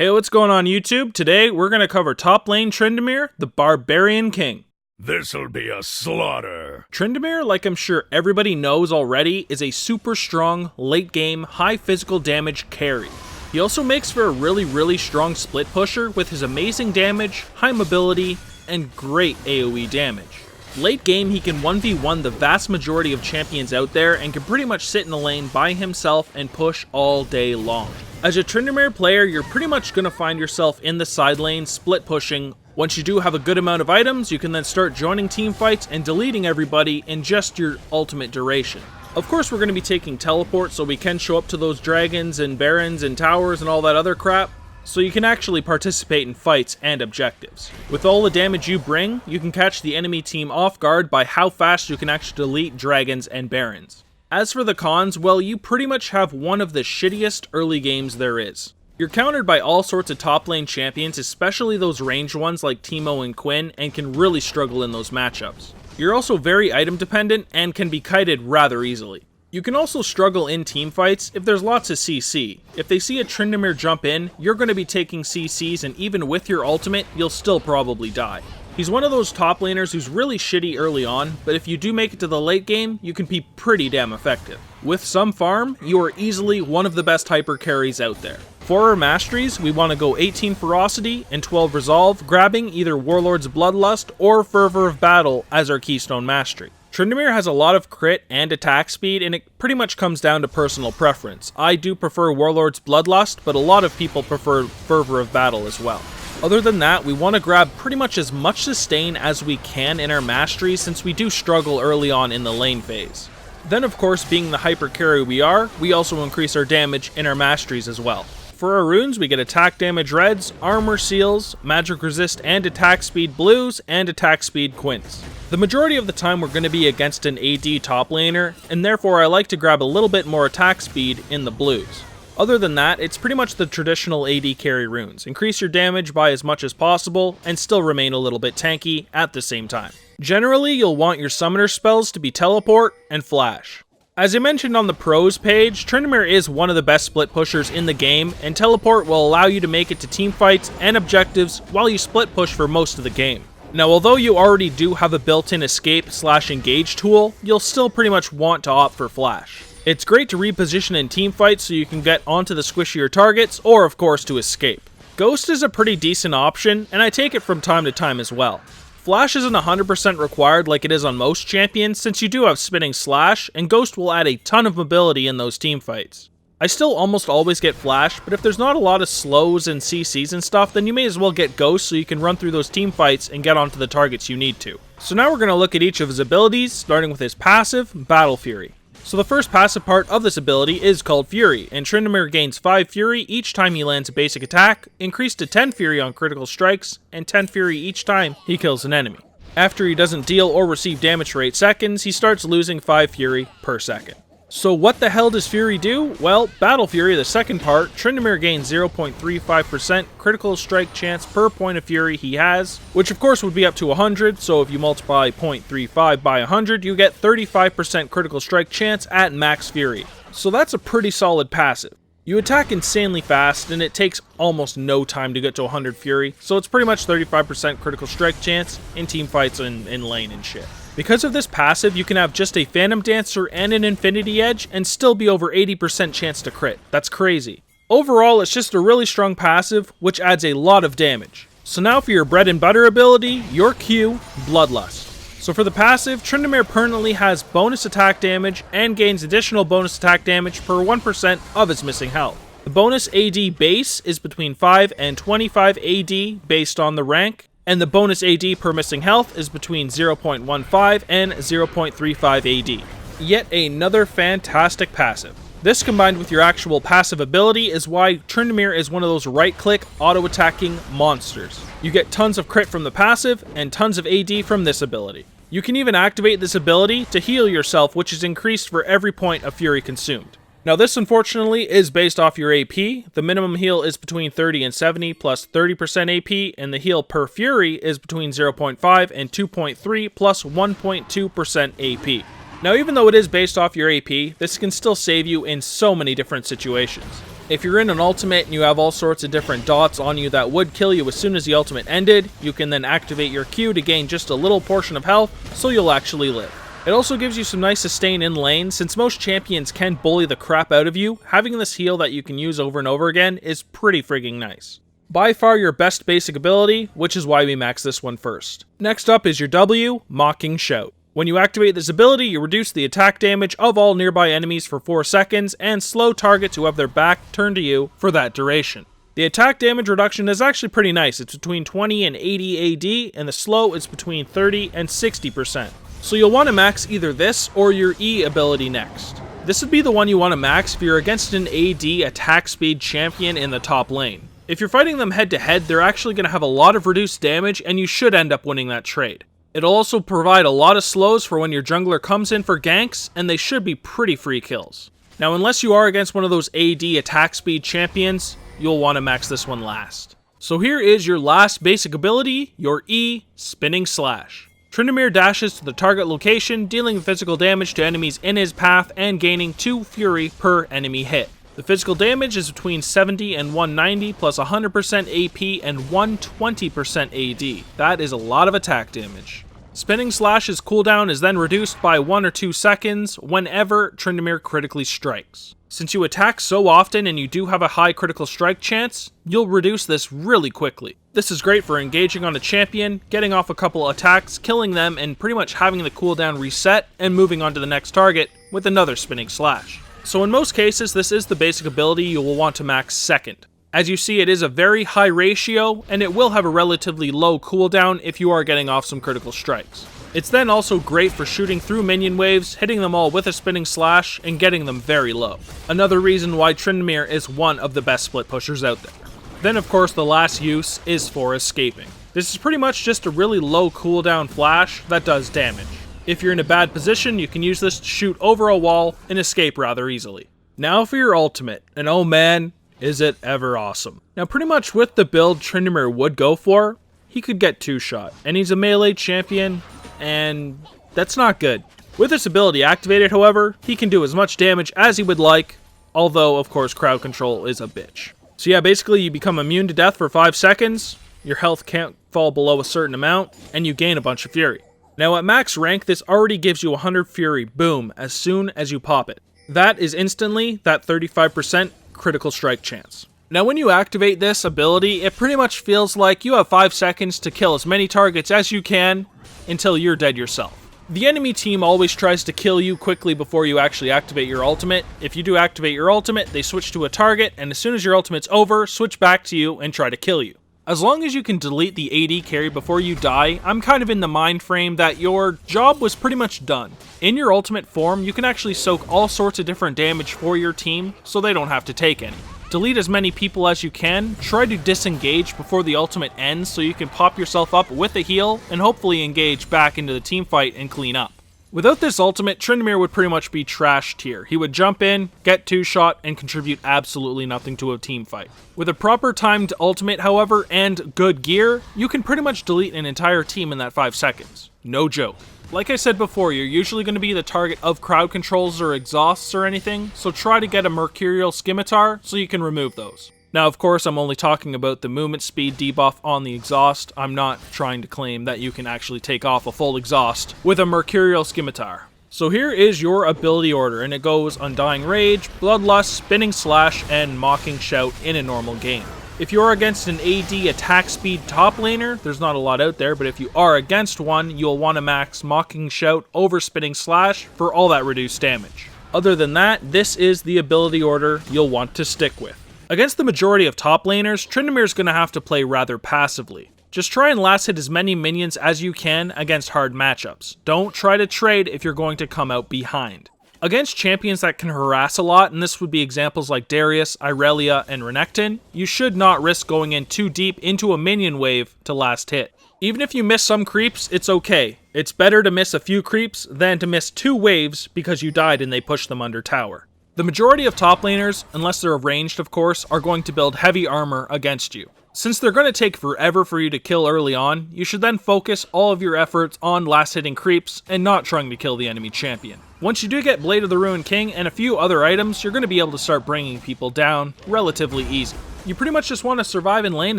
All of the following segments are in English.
Hey, what's going on YouTube? Today we're going to cover top lane Tryndamere, the Barbarian King. This'll be a slaughter. Tryndamere, like I'm sure everybody knows already, is a super strong, late game, high physical damage carry. He also makes for a really strong split pusher with his amazing damage, high mobility, and great AoE damage. Late game, he can 1v1 the vast majority of champions out there and can pretty much sit in the lane by himself and push all day long. As a Tryndamere player, you're pretty much going to find yourself in the side lane split pushing. Once you do have a good amount of items, you can then start joining team fights and deleting everybody in just your ultimate duration. Of course, we're going to be taking teleport so we can show up to those dragons and barons and towers and all that other crap, so you can actually participate in fights and objectives. With all the damage you bring, you can catch the enemy team off guard by how fast you can actually delete dragons and barons. As for the cons, well, you pretty much have one of the shittiest early games there is. You're countered by all sorts of top lane champions, especially those ranged ones like Teemo and Quinn, and can really struggle in those matchups. You're also very item dependent and can be kited rather easily. You can also struggle in teamfights if there's lots of CC. If they see a Tryndamere jump in, you're going to be taking CCs, and even with your ultimate, you'll still probably die. He's one of those top laners who's really shitty early on, but if you do make it to the late game, you can be pretty damn effective. With some farm, you are easily one of the best hyper carries out there. For our Masteries, we want to go 18 Ferocity and 12 Resolve, grabbing either Warlord's Bloodlust or Fervor of Battle as our Keystone Mastery. Tryndamere has a lot of crit and attack speed, and it pretty much comes down to personal preference. I do prefer Warlord's Bloodlust, but a lot of people prefer Fervor of Battle as well. Other than that, we want to grab pretty much as much sustain as we can in our Masteries, since we do struggle early on in the lane phase. Then of course, being the hyper carry we are, we also increase our damage in our Masteries as well. For our runes, we get attack damage reds, armor seals, magic resist and attack speed blues, and attack speed quints. The majority of the time we're going to be against an AD top laner, and therefore I like to grab a little bit more attack speed in the blues. Other than that, it's pretty much the traditional AD carry runes. Increase your damage by as much as possible, and still remain a little bit tanky at the same time. Generally, you'll want your summoner spells to be teleport and flash. As I mentioned on the pros page, Tryndamere is one of the best split pushers in the game, and teleport will allow you to make it to team fights and objectives while you split push for most of the game. Now, although you already do have a built-in escape/engage tool, you'll still pretty much want to opt for flash. It's great to reposition in teamfights so you can get onto the squishier targets, or of course to escape. Ghost is a pretty decent option, and I take it from time to time as well. Flash isn't 100% required like it is on most champions, since you do have spinning slash, and Ghost will add a ton of mobility in those teamfights. I still almost always get flash, but if there's not a lot of slows and CCs and stuff, then you may as well get Ghost so you can run through those teamfights and get onto the targets you need to. So now we're going to look at each of his abilities, starting with his passive, Battle Fury. So the first passive part of this ability is called Fury, and Tryndamere gains 5 Fury each time he lands a basic attack, increased to 10 Fury on critical strikes, and 10 Fury each time he kills an enemy. After he doesn't deal or receive damage for 8 seconds, he starts losing 5 Fury per second. So what the hell does Fury do? Well, Battle Fury, the second part, Tryndamere gains 0.35% critical strike chance per point of Fury he has, which of course would be up to 100, so if you multiply 0.35 by 100, you get 35% critical strike chance at max Fury. So that's a pretty solid passive. You attack insanely fast, and it takes almost no time to get to 100 Fury, so it's pretty much 35% critical strike chance in teamfights and in lane and shit. Because of this passive, you can have just a Phantom Dancer and an Infinity Edge and still be over 80% chance to crit. That's crazy. Overall, it's just a really strong passive, which adds a lot of damage. So now for your bread and butter ability, your Q, Bloodlust. So for the passive, Tryndamere permanently has bonus attack damage and gains additional bonus attack damage per 1% of his missing health. The bonus AD base is between 5 and 25 AD based on the rank, and the bonus AD per missing health is between 0.15 and 0.35 AD. Yet another fantastic passive. This combined with your actual passive ability is why Tryndamere is one of those right-click auto-attacking monsters. You get tons of crit from the passive and tons of AD from this ability. You can even activate this ability to heal yourself, which is increased for every point of Fury consumed. Now this unfortunately is based off your AP. The minimum heal is between 30 and 70 plus 30% AP, and the heal per Fury is between 0.5 and 2.3 plus 1.2% AP. Now even though it is based off your AP, this can still save you in so many different situations. If you're in an ultimate and you have all sorts of different dots on you that would kill you as soon as the ultimate ended, you can then activate your Q to gain just a little portion of health, so you'll actually live. It also gives you some nice sustain in lane. Since most champions can bully the crap out of you, having this heal that you can use over and over again is pretty frigging nice. By far your best basic ability, which is why we max this one first. Next up is your W, Mocking Shout. When you activate this ability, you reduce the attack damage of all nearby enemies for 4 seconds and slow targets who have their back turned to you for that duration. The attack damage reduction is actually pretty nice. It's between 20 and 80 AD, and the slow is between 30 and 60%. So you'll want to max either this or your E ability next. This would be the one you want to max if you're against an AD attack speed champion in the top lane. If you're fighting them head to head, they're actually going to have a lot of reduced damage and you should end up winning that trade. It'll also provide a lot of slows for when your jungler comes in for ganks, and they should be pretty free kills. Now, unless you are against one of those AD attack speed champions, you'll want to max this one last. So here is your last basic ability, your E, Spinning Slash. Tryndamere dashes to the target location, dealing physical damage to enemies in his path and gaining 2 fury per enemy hit. The physical damage is between 70 and 190 plus 100% AP and 120% AD. That is a lot of attack damage. Spinning Slash's cooldown is then reduced by 1 or 2 seconds whenever Tryndamere critically strikes. Since you attack so often and you do have a high critical strike chance, you'll reduce this really quickly. This is great for engaging on a champion, getting off a couple attacks, killing them, and pretty much having the cooldown reset and moving on to the next target with another Spinning Slash. So in most cases, this is the basic ability you will want to max second. As you see, it is a very high ratio, and it will have a relatively low cooldown if you are getting off some critical strikes. It's then also great for shooting through minion waves, hitting them all with a Spinning Slash, and getting them very low. Another reason why Tryndamere is one of the best split pushers out there. Then of course the last use is for escaping. This is pretty much just a really low cooldown flash that does damage. If you're in a bad position, you can use this to shoot over a wall and escape rather easily. Now for your ultimate, and oh man, is it ever awesome. Now pretty much with the build Tryndamere would go for, he could get 2-shot, and he's a melee champion, and that's not good. With this ability activated, however, he can do as much damage as he would like, although of course crowd control is a bitch. So yeah, basically you become immune to death for 5 seconds, your health can't fall below a certain amount, and you gain a bunch of fury. Now at max rank, this already gives you 100 fury, boom, as soon as you pop it. That is instantly that 35% critical strike chance. Now when you activate this ability, it pretty much feels like you have 5 seconds to kill as many targets as you can until you're dead yourself. The enemy team always tries to kill you quickly before you actually activate your ultimate. If you do activate your ultimate, they switch to a target, and as soon as your ultimate's over, switch back to you and try to kill you. As long as you can delete the AD carry before you die, I'm kind of in the mind frame that your job was pretty much done. In your ultimate form, you can actually soak all sorts of different damage for your team, so they don't have to take any. Delete as many people as you can, try to disengage before the ultimate ends so you can pop yourself up with a heal, and hopefully engage back into the team fight and clean up. Without this ultimate, Tryndamere would pretty much be trash tier. He would jump in, get 2-shot, and contribute absolutely nothing to a team fight. With a proper timed ultimate, however, and good gear, you can pretty much delete an entire team in that 5 seconds. No joke. Like I said before, you're usually going to be the target of crowd controls or exhausts or anything, so try to get a Mercurial Scimitar so you can remove those. Now, of course, I'm only talking about the movement speed debuff on the exhaust. I'm not trying to claim that you can actually take off a full exhaust with a Mercurial Scimitar. So here is your ability order, and it goes Undying Rage, Bloodlust, Spinning Slash, and Mocking Shout in a normal game. If you're against an AD attack speed top laner, there's not a lot out there, but if you are against one, you'll want to max Mocking Shout over Spinning Slash for all that reduced damage. Other than that, this is the ability order you'll want to stick with. Against the majority of top laners, Tryndamere's going to have to play rather passively. Just try and last hit as many minions as you can against hard matchups. Don't try to trade if you're going to come out behind. Against champions that can harass a lot, and this would be examples like Darius, Irelia, and Renekton, you should not risk going in too deep into a minion wave to last hit. Even if you miss some creeps, it's okay. It's better to miss a few creeps than to miss 2 waves because you died and they pushed them under tower. The majority of top laners, unless they're ranged of course, are going to build heavy armor against you. Since they're going to take forever for you to kill early on, you should then focus all of your efforts on last hitting creeps and not trying to kill the enemy champion. Once you do get Blade of the Ruined King and a few other items, you're going to be able to start bringing people down relatively easy. You pretty much just want to survive in lane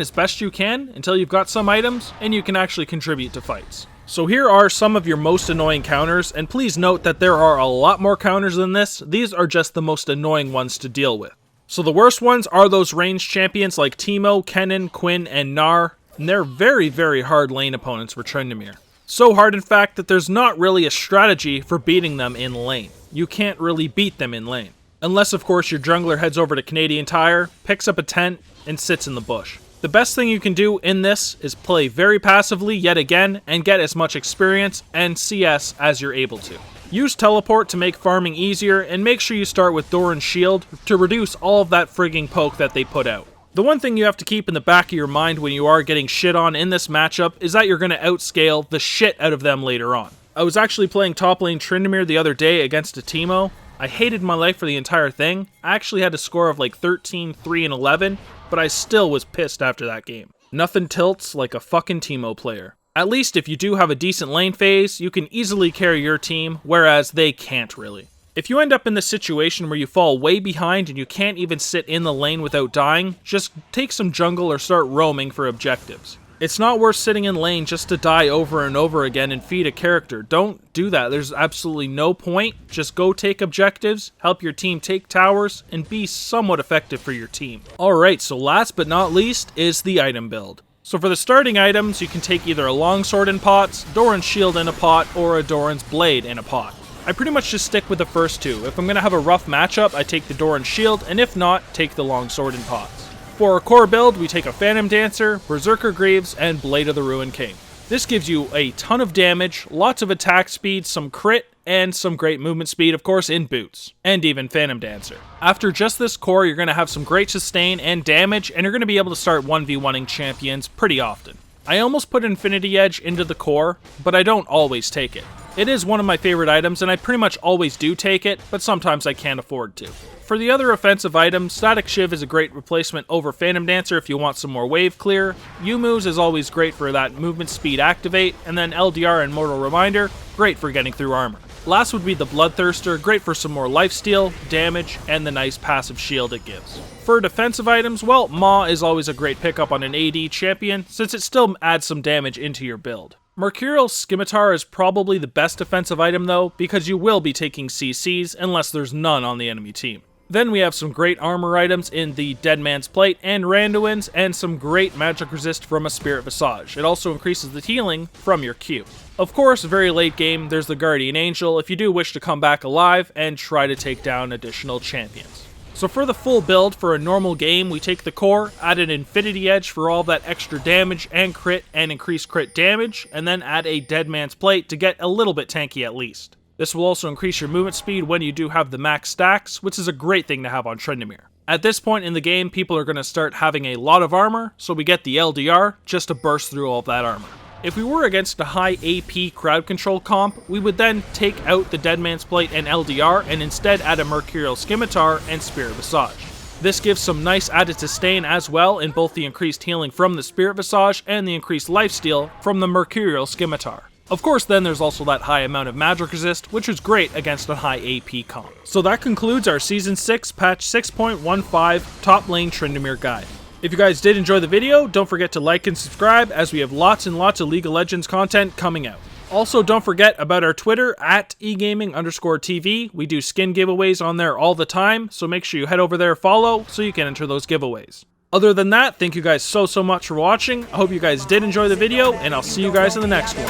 as best you can until you've got some items and you can actually contribute to fights. So here are some of your most annoying counters, and please note that there are a lot more counters than this. These are just the most annoying ones to deal with. So the worst ones are those ranged champions like Teemo, Kennen, Quinn, and Gnar, and they're very, very hard lane opponents for Tryndamere. So hard in fact that there's not really a strategy for beating them in lane. You can't really beat them in lane. Unless of course your jungler heads over to Canadian Tire, picks up a tent, and sits in the bush. The best thing you can do in this is play very passively yet again and get as much experience and CS as you're able to. Use teleport to make farming easier and make sure you start with Doran's shield to reduce all of that frigging poke that they put out. The one thing you have to keep in the back of your mind when you are getting shit on in this matchup is that you're going to outscale the shit out of them later on. I was actually playing top lane Tryndamere the other day against a Teemo. I hated my life for the entire thing. I actually had a score of like 13, 3, and 11, but I still was pissed after that game. Nothing tilts like a fucking Teemo player. At least if you do have a decent lane phase, you can easily carry your team, whereas they can't really. If you end up in the situation where you fall way behind and you can't even sit in the lane without dying, just take some jungle or start roaming for objectives. It's not worth sitting in lane just to die over and over again and feed a character. Don't do that. There's absolutely no point. Just go take objectives, help your team take towers, and be somewhat effective for your team. Alright, so last but not least is the item build. So for the starting items, you can take either a longsword in pots, Doran's shield in a pot, or a Doran's blade in a pot. I pretty much just stick with the first two. If I'm going to have a rough matchup, I take the Doran's shield, and if not, take the longsword in pots. For our core build, we take a Phantom Dancer, Berserker Greaves, and Blade of the Ruined King. This gives you a ton of damage, lots of attack speed, some crit, and some great movement speed, of course, in boots, and even Phantom Dancer. After just this core, you're going to have some great sustain and damage, and you're going to be able to start 1v1ing champions pretty often. I almost put Infinity Edge into the core, but I don't always take it. It is one of my favorite items, and I pretty much always do take it, but sometimes I can't afford to. For the other offensive items, Static Shiv is a great replacement over Phantom Dancer if you want some more wave clear, Youmuu's is always great for that movement speed activate, and then LDR and Mortal Reminder, great for getting through armor. Last would be the Bloodthirster, great for some more lifesteal, damage, and the nice passive shield it gives. For defensive items, well, Maw is always a great pickup on an AD champion, since it still adds some damage into your build. Mercurial Scimitar is probably the best defensive item though, because you will be taking CCs unless there's none on the enemy team. Then we have some great armor items in the Dead Man's Plate and Randuin's, and some great magic resist from a Spirit Visage. It also increases the healing from your Q. Of course, very late game, there's the Guardian Angel if you do wish to come back alive and try to take down additional champions. So for the full build for a normal game, we take the core, add an Infinity Edge for all that extra damage and crit and increased crit damage, and then add a Dead Man's Plate to get a little bit tanky at least. This will also increase your movement speed when you do have the max stacks, which is a great thing to have on Tryndamere. At this point in the game, people are going to start having a lot of armor, so we get the LDR just to burst through all of that armor. If we were against a high AP crowd control comp, we would then take out the Dead Man's Plate and LDR and instead add a Mercurial Scimitar and Spirit Visage. This gives some nice added sustain as well in both the increased healing from the Spirit Visage and the increased lifesteal from the Mercurial Scimitar. Of course, then there's also that high amount of magic resist, which is great against a high AP comp. So that concludes our Season 6 Patch 6.15 Top Lane Tryndamere Guide. If you guys did enjoy the video, don't forget to like and subscribe as we have lots and lots of League of Legends content coming out. Also, don't forget about our Twitter at egaming_TV. We do skin giveaways on there all the time, so make sure you head over there, follow, so you can enter those giveaways. Other than that, thank you guys so much for watching. I hope you guys did enjoy the video, and I'll see you guys in the next one.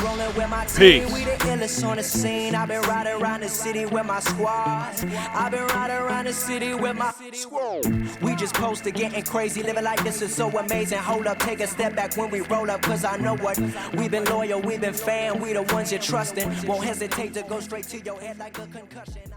Peace. I've been riding around the city with my squad. We just posted getting crazy, living like this is so amazing. Hold up, take a step back when we roll up, cause I know what. We've been loyal, we've been fan, we the ones you're trusting. Won't hesitate to go straight to your head like a concussion.